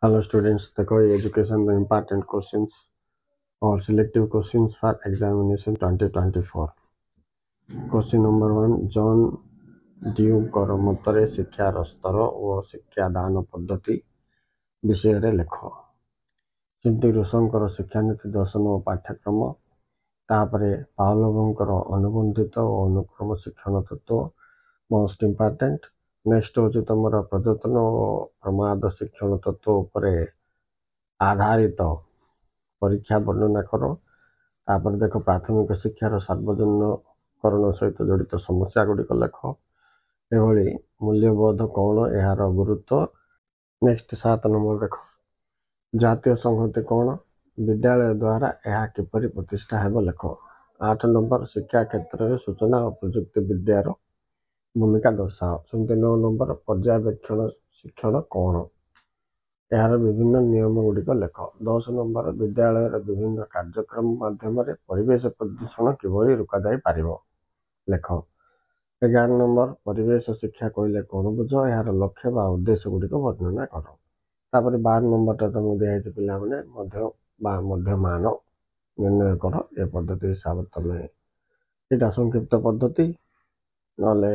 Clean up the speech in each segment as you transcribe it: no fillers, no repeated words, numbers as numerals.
Hello students, देखो ये education में important questions और selective questions for examination 2024. Question number 1, John ड्यूकर मତରେ ଶିକ୍ଷାର ସ୍ତର ଓ ଶିକ୍ଷାଦାନ ପଦ୍ଧତି ବିଷୟରେ ଲେଖ। ଯେମିତି ରୁଷଙ୍କର ଶିକ୍ଷାନୀତି ଦର୍ଶନ ଓ ପାଠ୍ୟକ୍ରମ, ତାପରେ ପାଓଲୋଭଙ୍କର ଅନୁବନ୍ଧିତ ଓ ଅନୁକ୍ରମ ଶିକ୍ଷଣ ତତ୍ତ୍ୱ ମୋଷ୍ଟ ଇମ୍ପୋର୍ଟାଣ୍ଟ। ନେକ୍ସଟ ହେଉଛି ତୁମର ପ୍ରଯତ୍ନ ଓ ପ୍ରମାଦ ଶିକ୍ଷଣ ତତ୍ତ୍ୱ ଉପରେ ଆଧାରିତ ପରୀକ୍ଷା ବର୍ଣ୍ଣନା କର। ତାପରେ ଦେଖ ପ୍ରାଥମିକ ଶିକ୍ଷାର ସାର୍ବଜନୀକରଣ ସହିତ ଜଡ଼ିତ ସମସ୍ୟା ଗୁଡ଼ିକ ଲେଖ। ଏଭଳି ମୂଲ୍ୟବୋଧ କ'ଣ, ଏହାର ଗୁରୁତ୍ୱ। ନେକ୍ସଟ 7 ନମ୍ବର ଦେଖ ଜାତୀୟ ସଂହତି କ'ଣ, ବିଦ୍ୟାଳୟ ଦ୍ୱାରା ଏହା କିପରି ପ୍ରତିଷ୍ଠା ହେବ ଲେଖ। 8 ନମ୍ବର ଶିକ୍ଷା କ୍ଷେତ୍ରରେ ସୂଚନା ଓ ପ୍ରଯୁକ୍ତି ବିଦ୍ୟାର ଭୂମିକା ଦର୍ଶାଅ। ସେମିତି 9 ନମ୍ବର ପର୍ଯ୍ୟବେକ୍ଷଣ ଶିକ୍ଷଣ କ'ଣ, ଏହାର ବିଭିନ୍ନ ନିୟମ ଗୁଡ଼ିକ ଲେଖ। 10 ନମ୍ବର ବିଦ୍ୟାଳୟର ବିଭିନ୍ନ କାର୍ଯ୍ୟକ୍ରମ ମାଧ୍ୟମରେ ପରିବେଶ ପ୍ରଦୂଷଣ କିଭଳି ରୋକାଯାଇପାରିବ ଲେଖ। 11 ନମ୍ବର ପରିବେଶ ଶିକ୍ଷା କହିଲେ କ'ଣ ବୁଝ, ଏହାର ଲକ୍ଷ୍ୟ ବା ଉଦ୍ଦେଶ୍ୟ ଗୁଡ଼ିକ ବର୍ଣ୍ଣନା କର। ତାପରେ 12 ନମ୍ବରଟା ତୁମକୁ ଦିଆଯାଇଛି ପିଲାମାନେ ମଧ୍ୟମାନ ନିର୍ଣ୍ଣୟ କର। ଏ ପଦ୍ଧତି ହିସାବରେ ତୁମେ ଏଇଟା ସଂକ୍ଷିପ୍ତ ପଦ୍ଧତି ନହେଲେ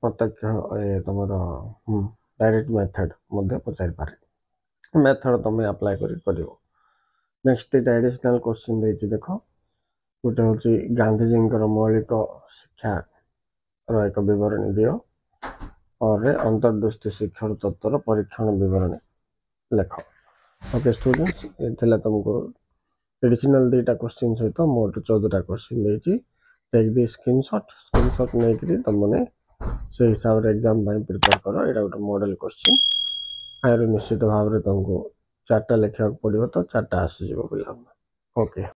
ପ୍ରତ୍ୟକ୍ଷ ତୁମର ଡାଇରେକ୍ଟ ମେଥଡ଼ ମଧ୍ୟ ପଚାରିପାରେ। ମେଥଡ଼ ତୁମେ ଆପ୍ଲାଏ କରିବ। ନେକ୍ସଟ ଏଇଟା ଏଡିସନାଲ କ୍ୱେଶ୍ଚିନ୍ ଦେଇଛି ଦେଖ। ଗୋଟେ ହେଉଛି ଗାନ୍ଧିଜୀଙ୍କର ମୌଳିକ ଶିକ୍ଷାର ଏକ ବିବରଣୀ ଦିଅ। ପରେ ଅନ୍ତର୍ଦୃଷ୍ଟି ଶିକ୍ଷଣ ତତ୍ତ୍ୱର ପରୀକ୍ଷଣ ବିବରଣୀ ଲେଖ। ଓକେ ଷ୍ଟୁଡେଣ୍ଟସ୍, ଏ ଥିଲା ତୁମକୁ ଏଡିସନାଲ 2ଟା କ୍ୱେଶ୍ଚିନ୍ ସହିତ ମୋଟ 14ଟା କ୍ୱେଶ୍ଚିନ୍ ଦେଇଛି। ଟେକ୍ ଦି ସ୍କ୍ରିନଶଟ୍ ନେଇକରି ତୁମମାନେ ସେଇ ହିସାବରେ ଏକ୍ଜାମ ପାଇଁ ପ୍ରିପେୟାର କର। ଏଇଟା ଗୋଟେ ମଡେଲ କ୍ୱେଶ୍ଚିନ୍। ଆରୁ ନିଶ୍ଚିତ ଭାବରେ ତୁମକୁ 4ଟା ଲେଖିବାକୁ ପଡ଼ିବ, ତ 4ଟା ଆସିଯିବ ପିଲାମାନେ। ଓକେ।